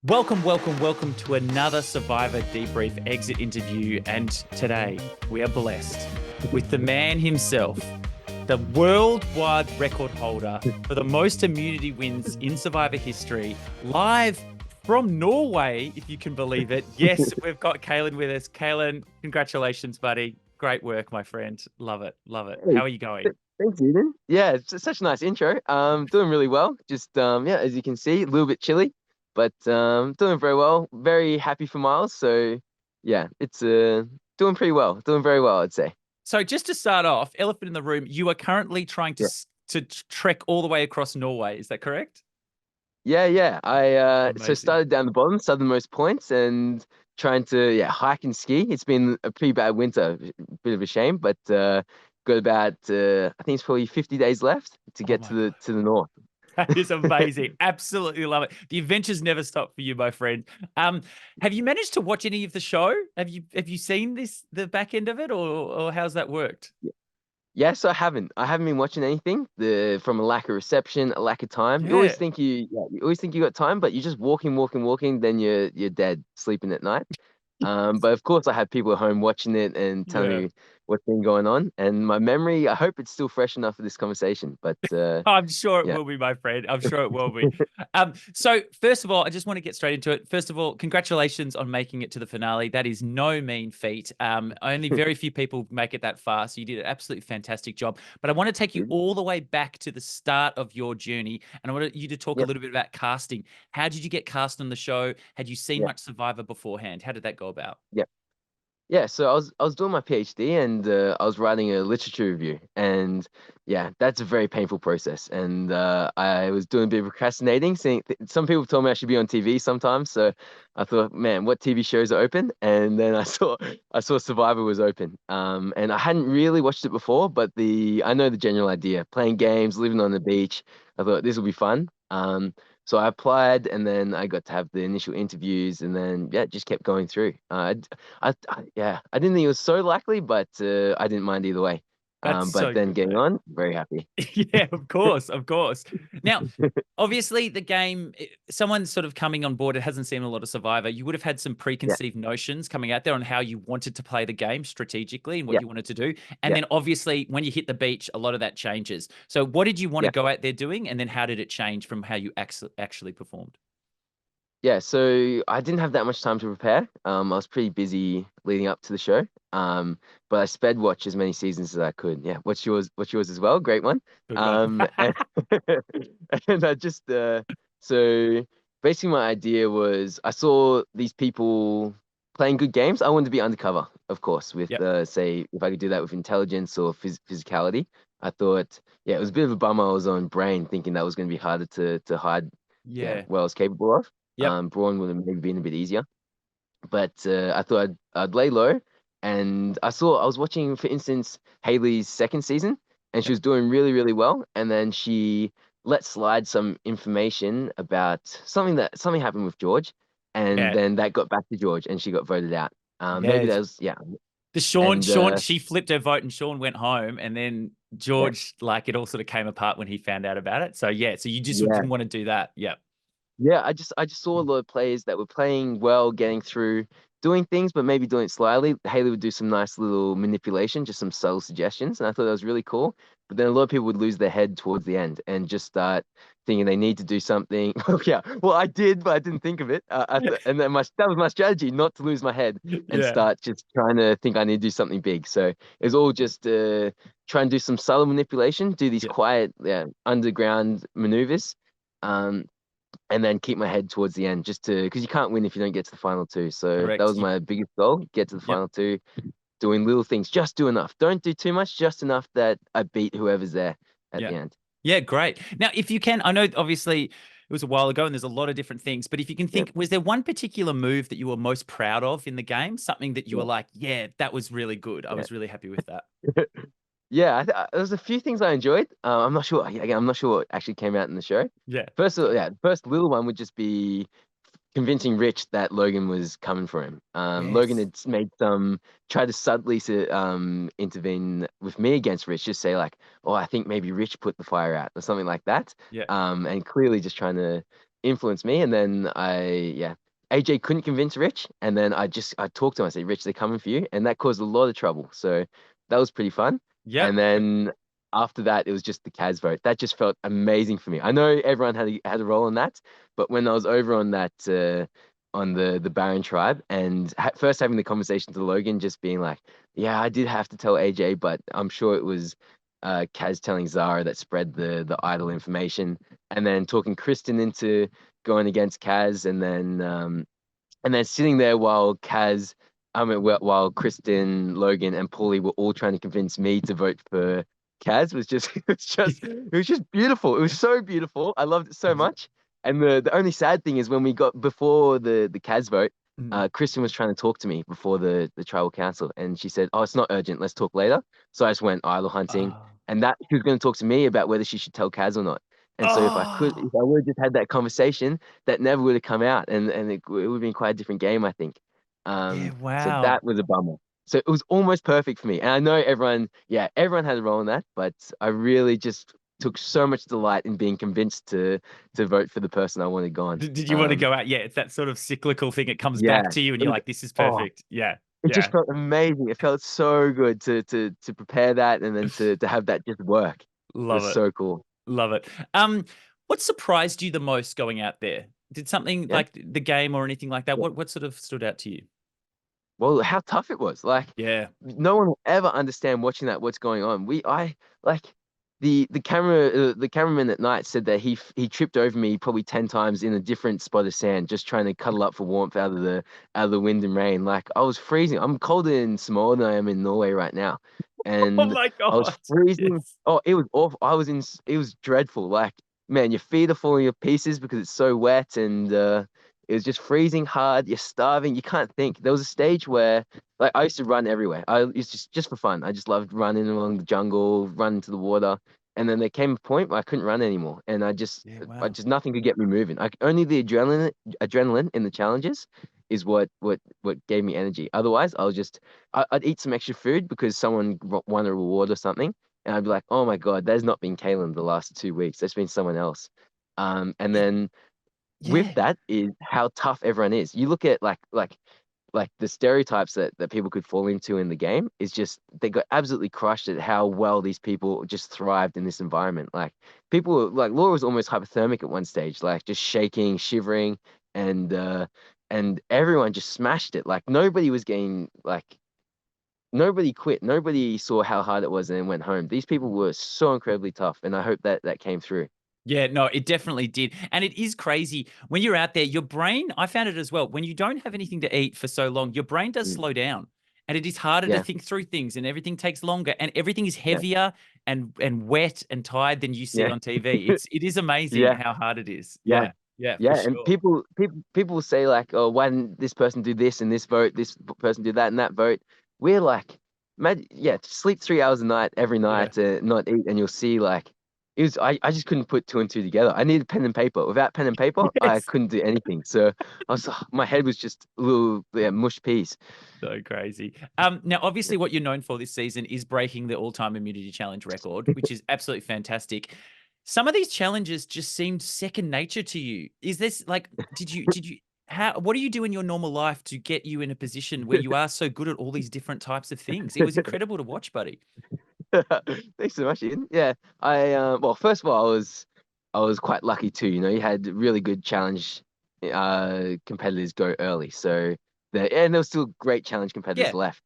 Welcome to another Survivor Debrief exit interview. And today we are blessed with the man himself, the worldwide record holder for the most immunity wins in Survivor history, live from Norway, if you can believe it. Yes, we've got Kalen with us. Kalen, congratulations, buddy. Great work, my friend. Love it. Love it. Hey, How are you going? thanks, Eden. Yeah, it's such a nice intro. Doing really well. Just yeah, as you can see, a little bit chilly, but doing very well. Very happy for Miles. So yeah, it's doing pretty well. Doing very well, I'd say. So just to start off, elephant in the room, you are currently trying to Yeah. trek all the way across Norway. Is that correct? Yeah. I so Amazing. started down the bottom, southernmost points, and trying to hike and ski. It's been a pretty bad winter, bit of a shame, but got about I think it's probably 50 days left to Oh get my to God. the north. That is amazing. Absolutely love it. The adventures never stop for you, my friend. Um, have you managed to watch any of the show? Have you seen the back end of it, or how's that worked? Yes, I haven't. I haven't been watching anything. From a lack of reception, a lack of time. Yeah. You always think you got time, but you're just walking, then you're dead, sleeping at night. But of course, I have people at home watching it and telling Yeah. me what's been going on. And my memory, I hope it's still fresh enough for this conversation. But I'm sure it yeah, will be, my friend. I'm sure it will be. So first of all, I just want to get straight into it. First of all, congratulations on making it to the finale. That is no mean feat. Only very few people make it that far. So you did an absolutely fantastic job. But I want to take you all the way back to the start of your journey. And I want you to talk a yeah, little bit about casting. How did you get cast on the show? Had you seen yeah, much Survivor beforehand? How did that go about? yeah. Yeah, so I was doing my PhD and I was writing a literature review, and yeah, that's a very painful process. And I was doing a bit of procrastinating. Seeing some people told me I should be on TV sometimes, so I thought, man, what TV shows are open? And then I saw Survivor was open. And I hadn't really watched it before, but the I know the general idea: playing games, living on the beach. I thought this will be fun. So I applied, and then I got to have the initial interviews, and then yeah, just kept going through. Yeah, I didn't think it was so likely, but I didn't mind either way. That's But so then good, getting mate. on, very happy. Yeah, of course, of course. Now, obviously, the game, someone sort of coming on board, it hasn't seen a lot of Survivor. You would have had some Yeah, preconceived notions coming out there on how you wanted to play the game strategically and what yeah, you wanted to do. And yeah, then, obviously, when you hit the beach, a lot of that changes. So, what did you want to yeah. go out there doing? And then, how did it change from how you actually performed? Yeah, so I didn't have that much time to prepare. I was pretty busy leading up to the show. But I sped watch as many seasons as I could. Yeah, what's yours? What's yours as well? Great one. Good one. And, and I just so basically my idea was I saw these people playing good games. I wanted to be undercover, of course, with Yep. say if I could do that with intelligence or physicality. I thought, yeah, it was a bit of a bummer I was on brain, thinking that was going to be harder to hide. Yeah, Yeah. what I was capable of. Yep. Brawn would have maybe been a bit easier, but I thought I'd lay low. And I was watching, for instance, Haley's second season, and she Yep. was doing really well. And then she let slide some information about something happened with George, and Yeah. then that got back to George, and she got voted out. Maybe Yeah. that was yeah, The and Sean, she flipped her vote and Sean went home, and then yeah, George, like it all sort of came apart when he found out about it. So yeah, so you just yeah. didn't want to do that. Yeah. Yeah, I just saw a lot of players that were playing well, getting through, doing things, but maybe doing it slyly. Haley would do some nice little manipulation, just some subtle suggestions, and I thought that was really cool. But then a lot of people would lose their head towards the end and just start thinking they need to do something. Yeah, well, I did, but I didn't think of it. And then that was my strategy, not to lose my head and Yeah. start just trying to think I need to do something big. So it was all just try and do some subtle manipulation, do these Yeah. quiet, underground maneuvers. Um, and then keep my head towards the end just to because you can't win if you don't get to the final two. So that Correct. was my biggest goal, get to the Yep. final two, doing little things, just do enough. Don't do too much, just enough that I beat whoever's there at Yeah. the end. Yeah. Great. Now, if you can, I know obviously it was a while ago and there's a lot of different things, but if you can Yeah, think, was there one particular move that you were most proud of in the game? Something that you were yeah, like, yeah, that was really good. I yeah. was really happy with that. Yeah, there's a few things I enjoyed. I'm not sure. Again, I'm not sure what actually came out in the show. Yeah. The first little one would just be convincing Rich that Logan was coming for him. Logan Yes. had made try to subtly intervene with me against Rich, just say like, "Oh, I think maybe Rich put the fire out" or something like that. Yeah. And clearly just trying to influenced me. And then AJ couldn't convince Rich, and then I talked to him. I said, Rich, they're coming for you, and that caused a lot of trouble. So that was pretty fun. Yep. And then after that, it was just the Kaz vote. That just felt amazing for me. I know everyone had a role in that, but when I was over on that on the Baron tribe and first having the conversation to Logan, just being like, yeah, I did have to tell AJ, but I'm sure it was Kaz telling Zara that spread the idle information, and then talking Kristen into going against Kaz, and then sitting there while while Kristen, Logan, and Paulie were all trying to convince me to vote for Kaz was just it was just beautiful. It was so beautiful. I loved it so much. And the only sad thing is when we got before the Kaz vote, Mm. Kristen was trying to talk to me before the tribal council, and she said, "Oh, it's not urgent. Let's talk later." So I just went idol hunting, Oh. and that she was going to talk to me about whether she should tell Kaz or not. And so if Oh. I would have just had that conversation, that never would have come out, and it would have been quite a different game, I think. Yeah. So Wow. that was a bummer. So it was almost perfect for me, and I know everyone had a role in that, but I really just took so much delight in being convinced to vote for the person I wanted gone. Did you want to go out? Yeah, it's that sort of cyclical thing. It comes Yeah, back to you, and it you're was like, "This is oh, perfect." Yeah, it just yeah, felt amazing. It felt so good to prepare that and then to have that just work. It was love it, so cool. love it. What surprised you the most going out there? Did something Yeah. like the game or anything like that? What sort of stood out to you? Well, how tough it was. Like Yeah, no one will ever understand watching that what's going on. I like the cameraman at night said that he tripped over me probably 10 times in a different spot of sand just trying to cuddle up for warmth out of the wind and rain. Like I was freezing. I'm colder in Samoa than I am in Norway right now. oh And my I was god, freezing. yes. Oh, it was awful. It was dreadful. Like man, your feet are falling to pieces because it's so wet and it was just freezing hard. You're starving. You can't think. There was a stage where, like, I used to run everywhere. I used just for fun. I just loved running along the jungle, running to the water. And then there came a point where I couldn't run anymore, and Yeah, I wow. just nothing could get me moving. Only the adrenaline in the challenges is what gave me energy. Otherwise, I'd eat some extra food because someone won a reward or something, and I'd be like, oh my God, that's not been Kaylin the last 2 weeks. That's been someone else. And It, then with yeah, that is how tough everyone is. You look at like the stereotypes that people could fall into in the game is just they got absolutely crushed at how well these people just thrived in this environment. Like like Laura was almost hypothermic at one stage, like just shaking, shivering, and everyone just smashed it. Like nobody was getting like nobody quit. Nobody saw how hard it was and then went home. These people were so incredibly tough, and I hope that came through. yeah, no, it definitely did. And it is crazy when you're out there, your brain, I found it as well. When you don't have anything to eat for so long, your brain does Mm. slow down and it is harder to Yeah, think through things and everything takes longer and everything is yeah, heavier and wet and tired than you see yeah, on TV. It is amazing yeah. how hard it is. Yeah. Yeah. Yeah, for Yeah, and sure. people will say like, "Oh, why didn't this person do this and this vote? This person do that and that vote?" We're like, yeah, sleep 3 hours a night every Yeah. night to not eat, and you'll see like it was. I just couldn't put two and two together. I needed pen and paper. Without pen and paper, I Yes. couldn't do anything. So my head was just a little mush piece. So crazy. Now, obviously, what you're known for this season is breaking the all-time immunity challenge record, which is absolutely fantastic. Some of these challenges just seemed second nature to you. Is this like, what do you do in your normal life to get you in a position where you are so good at all these different types of things? It was incredible to watch, buddy. Thanks so much, Ian. Yeah, well, first of all, I was quite lucky too. You know, you had really good challenge competitors go early, so and there was still great challenge competitors Yeah. left.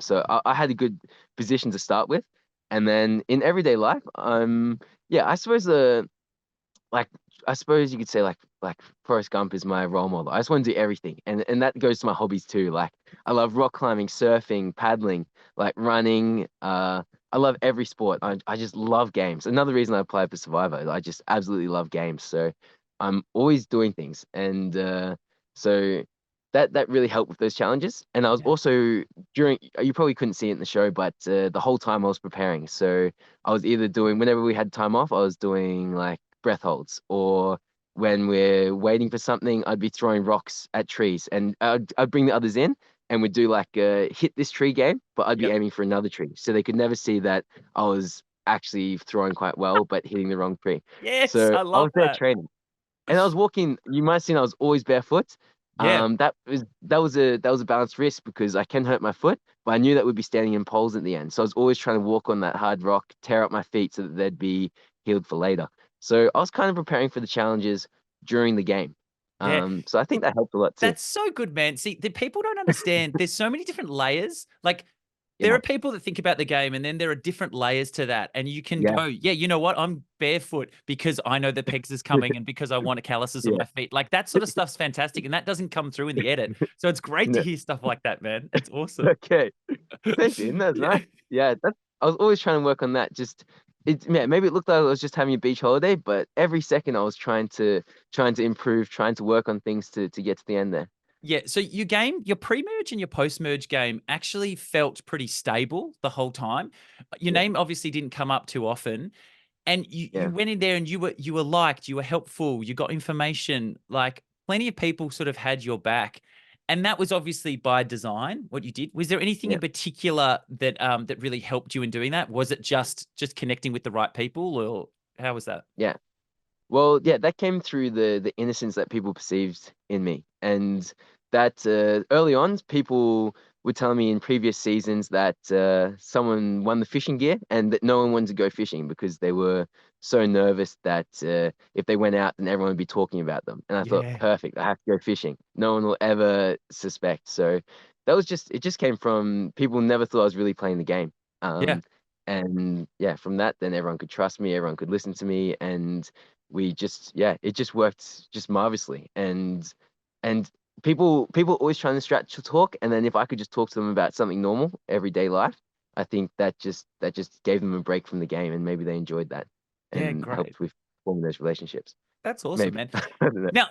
So I had a good position to start with, and then in everyday life, yeah, I suppose like I suppose you could say like Forrest Gump is my role model. I just want to do everything, and that goes to my hobbies too. Like I love rock climbing, surfing, paddling, like running. I love every sport. I just love games. Another reason I applied for Survivor. I just absolutely love games. So I'm always doing things, and so that really helped with those challenges. And I was Yeah. also during you probably couldn't see it in the show, but the whole time I was preparing. So I was either doing whenever we had time off, I was doing like breath holds, or when we're waiting for something, I'd be throwing rocks at trees, and I'd bring the others in, and we'd do like a hit this tree game, but I'd be Yep. aiming for another tree, so they could never see that I was actually throwing quite well, but hitting the wrong tree. Yes, So I I love was there that. training. and I was walking. You might have seen I was always barefoot. Yeah. That was a balanced risk because I can hurt my foot, but I knew that would be standing in poles at the end. So I was always trying to walk on that hard rock, tear up my feet so that they'd be healed for later. So I was kind of preparing for the challenges during the game. Yeah. So I think that helped a lot too. That's so good, man. See, the people don't understand. There's so many different layers. Like there Yeah, are people that think about the game, and then there are different layers to that. And you can yeah, go, yeah, you know what? I'm barefoot because I know the pegs is coming, and because I want calluses on yeah. my feet. Like that sort of stuff's fantastic, and that doesn't come through in the edit. So it's great to No, hear stuff like that, man. It's awesome. okay. Thanks, Ian. That's Yeah. nice. Yeah, I was always trying to work on that. Just yeah, maybe it looked like I was just having a beach holiday, but every second I was trying to improve, trying to work on things to get to the end there. Yeah, so your pre-merge and your post-merge game actually felt pretty stable the whole time. Your Yeah, name obviously didn't come up too often, and you yeah, went in there and you were liked, you were helpful, you got information. Like plenty of people sort of had your back, and that was obviously by design. What you did, was there anything yeah, in particular that really helped you in doing that? Was it just connecting with the right people, or how was that? yeah. Well, yeah, that came through the innocence that people perceived in me, and that early on, people would tell me in previous seasons that someone won the fishing gear and that no one wanted to go fishing because they were so nervous that if they went out, then everyone would be talking about them. And I thought, Yeah, perfect, I have to go fishing. No one will ever suspect. So that was just it. Just came from people never thought I was really playing the game. yeah, Um, and yeah, from that, then everyone could trust me, everyone could listen to me, and we just yeah it just worked just marvelously and people always trying to stretch to talk, and then if I could just talk to them about something normal everyday life, I think that just gave them a break from the game, and maybe they enjoyed that yeah, and great. helped with forming those relationships. That's awesome, Maybe. man. I don't know. Now,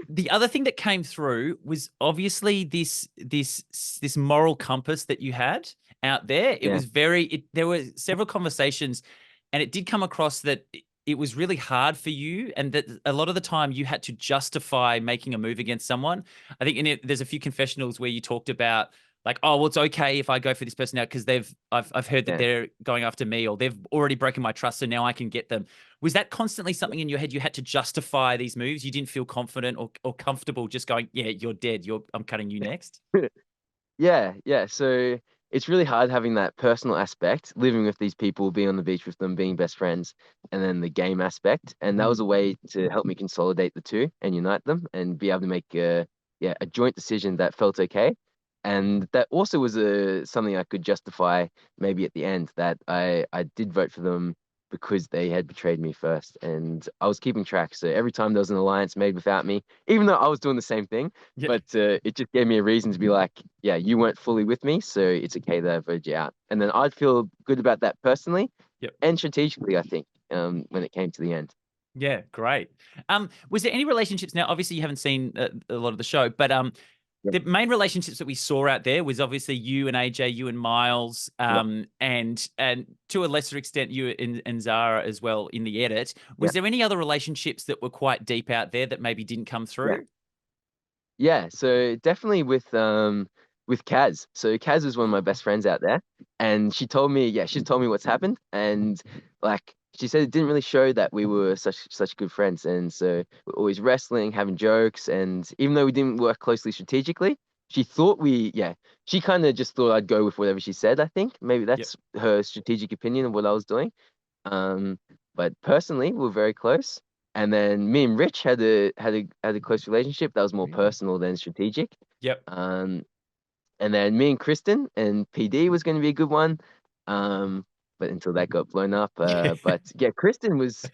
the other thing that came through was obviously this moral compass that you had out there. It Yeah, was there were several conversations, and it did come across that it was really hard for you, and that a lot of the time you had to justify making a move against someone. I think there's a few confessionals where you talked about like, oh, well, it's okay if I go for this person now because I've heard that yeah. they're going after me, or they've already broken my trust, so now I can get them. Was that constantly something in your head? You had to justify these moves. You didn't feel confident or comfortable just going, yeah, you're dead. I'm cutting you next. Yeah, yeah. So it's really hard having that personal aspect, living with these people, being on the beach with them, being best friends, and then the game aspect. And that was a Mm. way to help me consolidate the two and unite them and be able to make a joint decision that felt okay. And that also was something I could justify maybe at the end that I did vote for them because they had betrayed me first. And I was keeping track. So every time there was an alliance made without me, even though I was doing the same thing, Yeah. but it just gave me a reason to be like, yeah, you weren't fully with me, so it's okay that I voted you out. And then I'd feel good about that personally Yep. and strategically, I think, when it came to the end. Yeah. Great. Was there any relationships? Now, obviously, you haven't seen a lot of the show, but Yep, the main relationships that we saw out there was obviously you and AJ, you and Miles, yep, and to a lesser extent you and Zara as well in the edit. Was yep, there any other relationships that were quite deep out there that maybe didn't come yeah. through? Yeah, so definitely with Kaz. So Kaz is one of my best friends out there, and she told me what's happened, and like she said, it didn't really show that we were such good friends, and so we're always wrestling, having jokes, and even though we didn't work closely strategically, she kind of just thought I'd go with whatever she said. I think maybe Yep. that's her strategic opinion of what I was doing. Um, but personally, we're very close. And then me and Rich had a close relationship that was more personal than strategic. Yep. Um, and then me and Kristen and PD was going to be a good one. Um, but until that got blown up. But yeah, Kristen was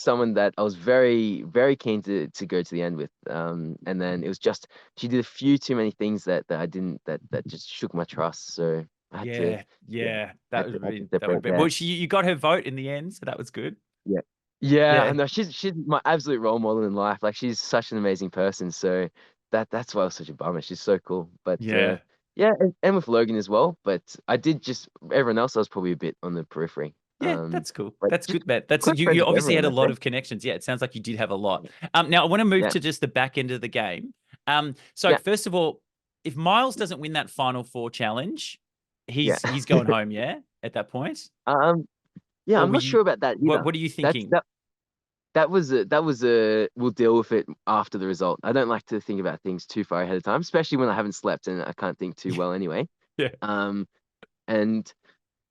someone that I was very, very keen to go to the end with. And then it was just she did a few too many things that I didn't that just shook my trust. So I had to Yeah, yeah, yeah, I had to that would have separate been. there. Well, you got her vote in the end, so that was good. Yeah. Yeah, Yeah, I know she's my absolute role model in life. Like she's such an amazing person. So that's why I was such a bummer. She's so cool. But yeah, yeah, and with Logan as well. But I did just everyone else I was probably a bit on the periphery. yeah. That's cool. But That's just good, Matt. That's close you. friends You with obviously had everyone, a I'd lot say. of connections. Yeah, it sounds like you did have a lot. Now I want to move Yeah, to just the back end of the game. So yeah, first of all, if Miles doesn't win that Final Four challenge, yeah. he's going home. Yeah, at that point, Um, yeah, or I'm were not you? sure about that either. What are you That's thinking? that. that was a we'll deal with it after the result. I don't like to think about things too far ahead of time, especially when I haven't slept and I can't think too well anyway. Yeah. Um, and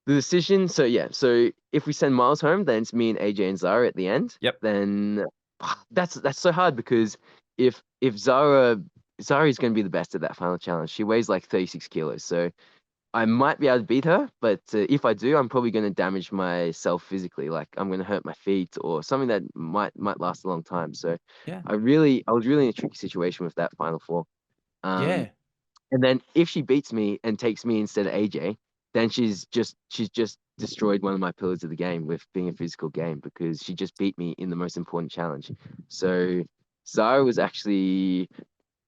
the decision, so yeah, so if we send Miles home, then it's me and AJ and Zara at the end. Yep. Then that's so hard because if Zara is going to be the best at that final challenge. She weighs like 36 kilos, so I might be able to beat her, but if I do, I'm probably going to damage myself physically. Like I'm going to hurt my feet or something that might last a long time. So Yeah. I was really in a tricky situation with that final four. Um, Yeah. and then if she beats me and takes me instead of AJ, then she's just destroyed one of my pillars of the game with being a physical game because she just beat me in the most important challenge. So Zara was actually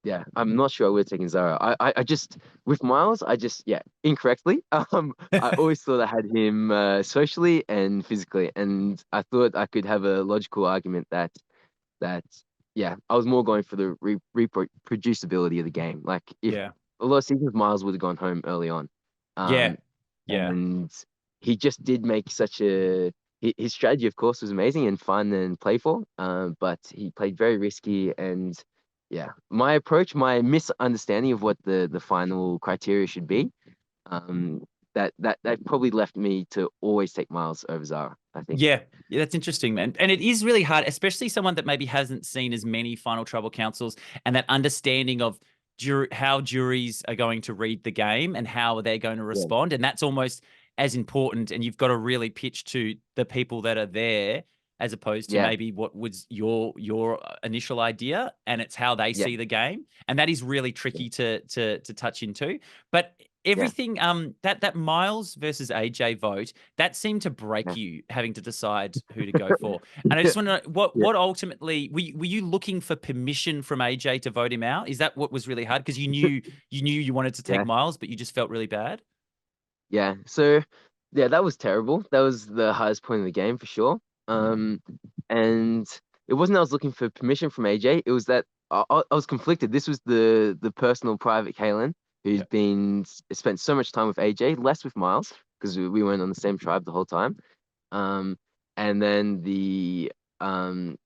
yeah, I'm not sure I would have taken Zara. I just with Miles, I just yeah, incorrectly. I always thought I had him socially and physically, and I thought I could have a logical argument that yeah, I was more going for the reproducibility of the game. Like if Yeah. a lot of seasons, Miles would have gone home early on, Yeah. um, Yeah. and he just did make such a his strategy, of course, was amazing and fun and playful. But he played very risky and yeah, my approach, my misunderstanding of what the final criteria should be, um, that probably left me to always take Miles over Zara, I think. Yeah, yeah, that's interesting, man. And it is really hard, especially someone that maybe hasn't seen as many Final Trouble councils and that understanding of how juries are going to read the game and how they're going to Yeah, respond. And that's almost as important. And you've got to really pitch to the people that are there as opposed to yeah, maybe what was your initial idea, and it's how they yeah, see the game. And that is really yeah, tricky to touch into. But yeah, everything that Miles versus AJ vote, that seemed to break yeah, you having to decide who to go for. And I yeah, just want to know what yeah. what ultimately were you looking for permission from AJ to vote him out? Is that what was really hard? Because you wanted to take Yeah. Miles, but you just felt really bad. Yeah. So yeah, that was terrible. That was the highest point of the game for sure. Yeah, And it wasn't I was looking for permission from AJ. It was that I was conflicted. This was the personal private Kalen who's yeah, been spent so much time with AJ, less with Miles because we weren't on the same tribe the whole time. Um, and then um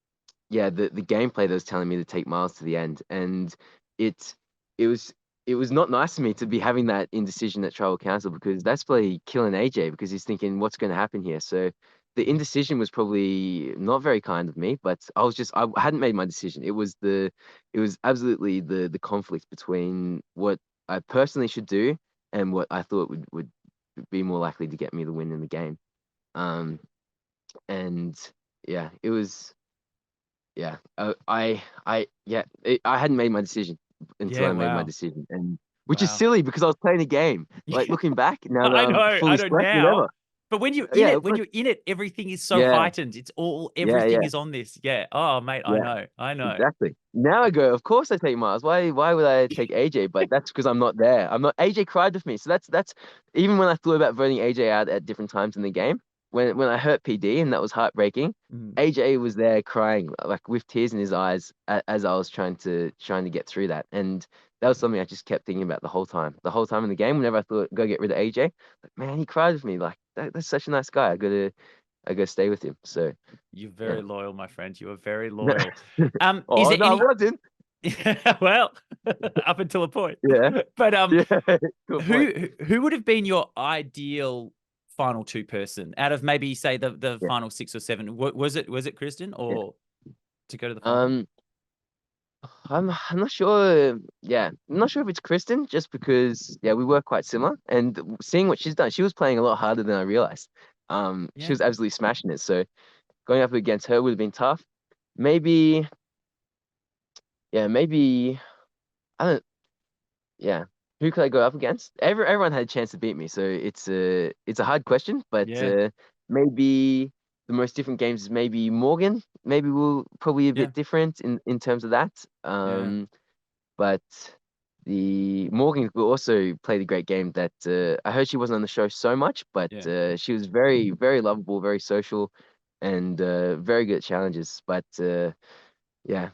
the gameplay that was telling me to take Miles to the end, and it it was it was not nice to me to be having that indecision at tribal council because that's probably killing AJ because he's thinking what's going to happen here. So the indecision was probably not very kind of me, but I hadn't made my decision. It was absolutely the conflict between what I personally should do and what I thought would be more likely to get me the win in the game. Um and yeah, it was yeah, I hadn't made my decision until yeah. I made my Wow, decision, and which is wow. silly because I was playing a game. Like looking back now that I I'm know, I fully know fresh, now. whatever. But when you're in Yeah, it, everything is so yeah, heightened. It's all yeah, everything yeah, is on this. Yeah. Oh, mate, I yeah. know, I know. Exactly. Now I go, of course I take Mars. Why would I take AJ? But that's because I'm not there. I'm not AJ cried with me. So that's even when I thought about voting AJ out at different times in the game, when I hurt PD and that was heartbreaking, Mm. AJ was there crying, like with tears in his eyes as I was trying to get through that. And that was something I just kept thinking about the whole time. The whole time in the game, whenever I thought go get rid of AJ, like man, he cried with me. Like that's such a nice guy. I gotta stay with him. So You're yeah. very loyal, my friend. You are very loyal. Is Oh there no, I any wasn't. well, up until a point. Yeah. But Yeah, good point. who would have been your ideal final two person out of maybe say the Yeah, final six or seven? Was it Kristen yeah. or to go to the final? Um, I'm not sure. Yeah, I'm not sure if it's Kristen, just because yeah, we were quite similar. And seeing what she's done, she was playing a lot harder than I realized. She Yeah, was absolutely smashing it. So going up against her would have been tough. Maybe, yeah, maybe I don't. Yeah, who could I go up against? Everyone had a chance to beat me, so it's a hard question. But yeah, maybe the most different games is maybe Morgan. Maybe we'll probably a yeah, bit different in terms of that. yeah, But the Morgan will also play the great game that I heard she wasn't on the show so much, but yeah. she was very, very lovable, very social, and very good at challenges. But yeah,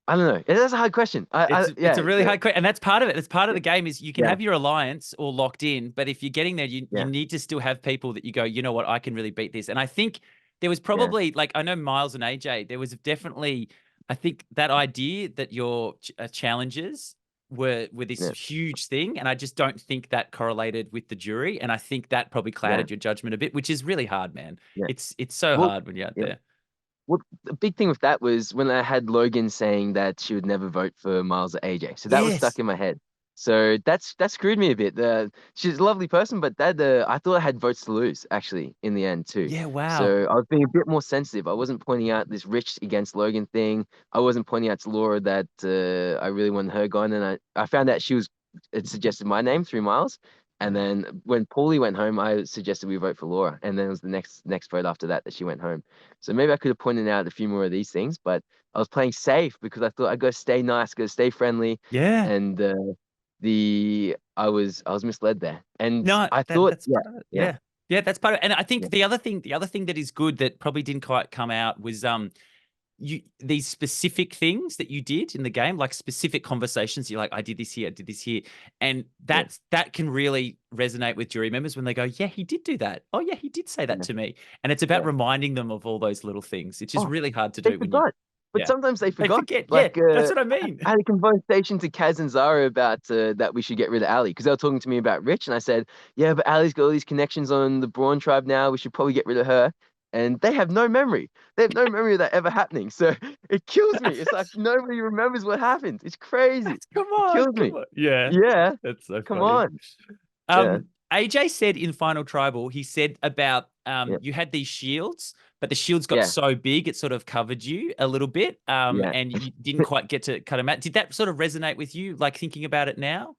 I don't know. That's a hard question. It's a really hard question, and that's part of it. That's part of the game is you can yeah, have your alliance all locked in, but if you're getting there, you yeah, need to still have people that you go, you know what, I can really beat this. And I think there was Yeah, probably like I know Miles and AJ. There was definitely I think that idea that your challenges were this yeah, huge thing, and I just don't think that correlated with the jury, and I think that probably yeah, clouded your judgment a bit, which is really hard, man. yeah. It's so Well, hard when you're out yeah. there. Well, the big thing with that was when I had Logan saying that she would never vote for Miles or AJ. So that was stuck Yes. in my head. So that screwed me a bit. She's a lovely person, but that I thought I had votes to lose actually in the end too. Yeah. Wow. So I was being a bit more sensitive. I wasn't pointing out this Rich against Logan thing. I wasn't pointing out to Laura that I really wanted her gone, and I found out she was it suggested my name through Miles. And Yeah. then when Paulie went home, I suggested we vote for Laura, and then it was the next vote after that she went home. So maybe I could have pointed out a few more of these things, but I was playing safe because I thought I got to stay nice, got to stay friendly, Yeah. and I was misled there, and No, I thought, that's yeah, part of it. yeah, Yeah. Yeah, that's part of it. And I think yeah, the other thing that is good that probably didn't quite come out was you these specific things that you did in the game, like specific conversations. You're like, I did this here, I did this here. And yeah, that can really resonate with jury members when they go, yeah, he did do that. Oh, yeah, he did say that yeah, to me. And it's about yeah. reminding them of all those little things. It's just Oh, really hard to they do when you, forgot, but yeah, sometimes they they forgot. forget. Yeah, Like, that's what I mean. I had a conversation to Kaz and Zara about that we should get rid of Ali because they were talking to me about Rich, and I said, yeah, but Ali's got all these connections on the Brawn tribe now. We should probably get rid of her. And they have no memory. They have no memory of that ever happening. So it kills me. It's like nobody remembers what happened. It's crazy. Come It on, kills come me. on. Yeah, Yeah, that's so come funny. on. Yeah, AJ said in Final Tribal, he said about yeah, you had these shields, but the shields got yeah, so big it sort of covered you a little bit, yeah. and you didn't quite get to cut them out. Did that sort of resonate with you, like thinking about it now?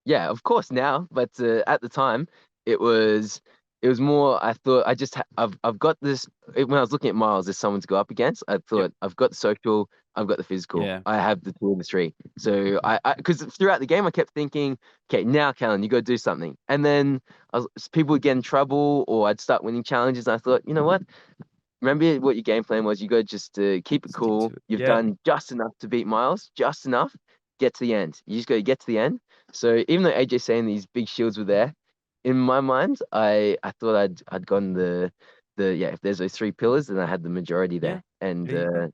Yeah, of course now, but at the time, it was it was more. I thought I've got this. When I was looking at Miles as someone to go up against, I Yep. thought I've got the social, I've got the physical. Yeah. I have the two of the three. So because throughout the game, I kept thinking, okay, now Callan, you got to do something. And then people would get in trouble, or I'd start winning challenges. And I thought, you know what? Remember what your game plan was. You got to just keep it Stick to cool. it. You've Yeah. done just enough to beat Miles, just enough. Get to the end. You just got to get to the end. So even though AJ's saying these big shields were there, in my mind, I thought I'd gone the yeah. If there's those three pillars, then I had the majority Yeah. there. And There you go.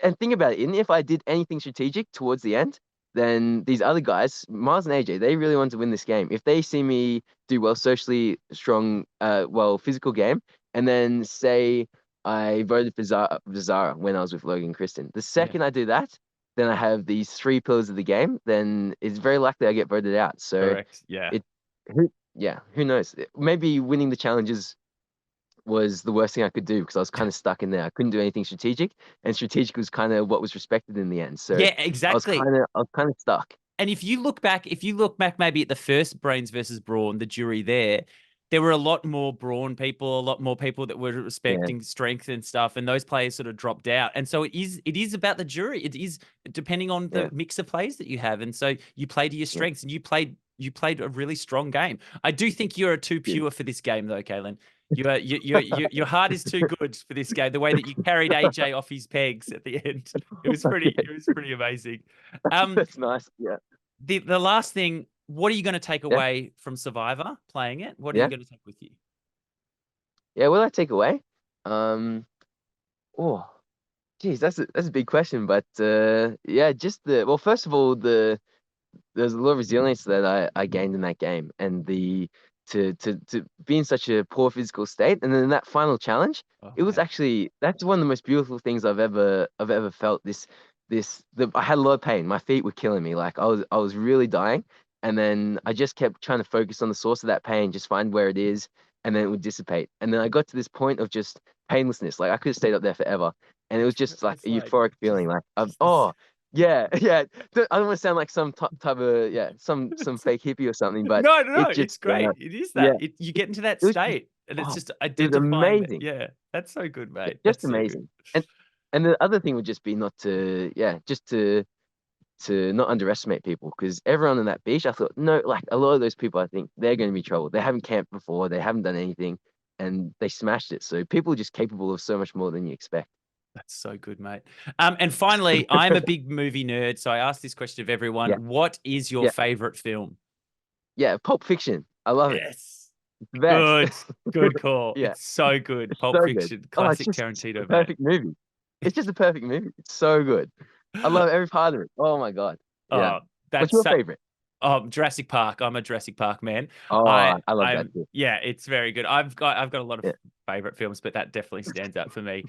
and think about it. Even if I did anything strategic towards the end, then these other guys, Miles and AJ, they really want to win this game. If they see me do well socially, strong, well physical game and then say I voted for Zara when I was with Logan and Kristen. The Yeah. second I do that, then I have these three pillars of the game, then it's very likely I get voted out. So Correct. Yeah. it, yeah, who knows? Maybe winning the challenges was the worst thing I could do because I was kind of stuck in there. I couldn't do anything strategic, and strategic was kind of what was respected in the end. So Yeah, exactly. I was kind of stuck. And if you look back maybe at the first Brains versus Brawn, the jury there were a lot more Brawn people, a lot more people that were Yeah, respecting strength and stuff, and those players sort of dropped out. And so it is about the jury. It is depending on the yeah, mix of plays that you have. And so you play to your yeah. strengths, and you played a really strong game. I do think you're too Yeah. pure for this game, though, Kalen. Your heart is too good for this game. The way that you carried AJ off his pegs at the end, Okay, it was pretty amazing. Um, that's nice. Yeah, the last thing, what are you going to take yeah, away from Survivor playing it? What are you yeah, going to take with you? yeah. What do I take away? Um, oh, geez, that's a big question, but yeah, just first of all, there's a lot of resilience that I gained in that game, and to be in such a poor physical state, and then that final challenge, Oh it was man, actually that's one of the most beautiful things I've ever felt. I had a lot of pain. My feet were killing me. Like I was really dying, and then I just kept trying to focus on the source of that pain, just find where it is, and then it would dissipate. And then I got to this point of just painlessness. Like I could have stayed up there forever, and it was just like it's a like euphoric feeling. Like just this. oh. Yeah, yeah. I don't want to sound like some type of some fake hippie or something, but No, no, no. it just It's great. It is yeah, that. You get into that it was just state, and it's oh, just it was identifying that. amazing, Yeah, that's so good, mate. just That's so good. amazing. And the other thing would just be not to just to not underestimate people because everyone on that beach, I thought no, like a lot of those people, I think they're going to be trouble. They haven't camped before, they haven't done anything, and they smashed it. So people are just capable of so much more than you expect. That's so good, mate. And finally, I'm a big movie nerd, so I ask this question of everyone: Yeah, What is your yeah, favorite film? yeah. Pulp Fiction, I love it. Yes. It's the best. Good call. Yeah, It's so good. it's Pulp so good. Fiction, Oh, it's classic just the Tarantino, mate. perfect movie. It's just a perfect movie. It's so good. I love every part of it. Oh my God. Yeah. Oh, What's that's your so, favorite? Jurassic Park. I'm a Jurassic Park man. Oh, I love that I'm too. yeah, it's very good. I've got a lot of Yeah. favorite films, but that definitely stands out for me.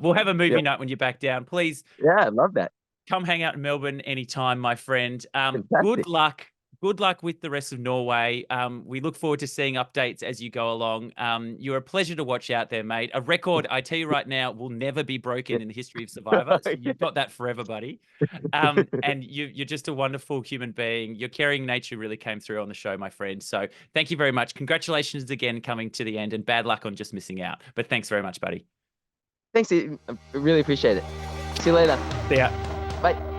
We'll have a Yeah. movie night when you're back down. Please Yeah, I love that. come hang out in Melbourne anytime, my friend. Good Fantastic. luck. Good luck with the rest of Norway. We look forward to seeing updates as you go along. You're a pleasure to watch out there, mate. A record, I tell you right now, will never be broken Yeah. in the history of Survivor. So you've got that forever, buddy. And you're just a wonderful human being. Your caring nature really came through on the show, my friend. So thank you very much. Congratulations again coming to the end, and bad luck on just missing out. But thanks very much, buddy. Thanks. I really appreciate it. See you later. See ya. Bye.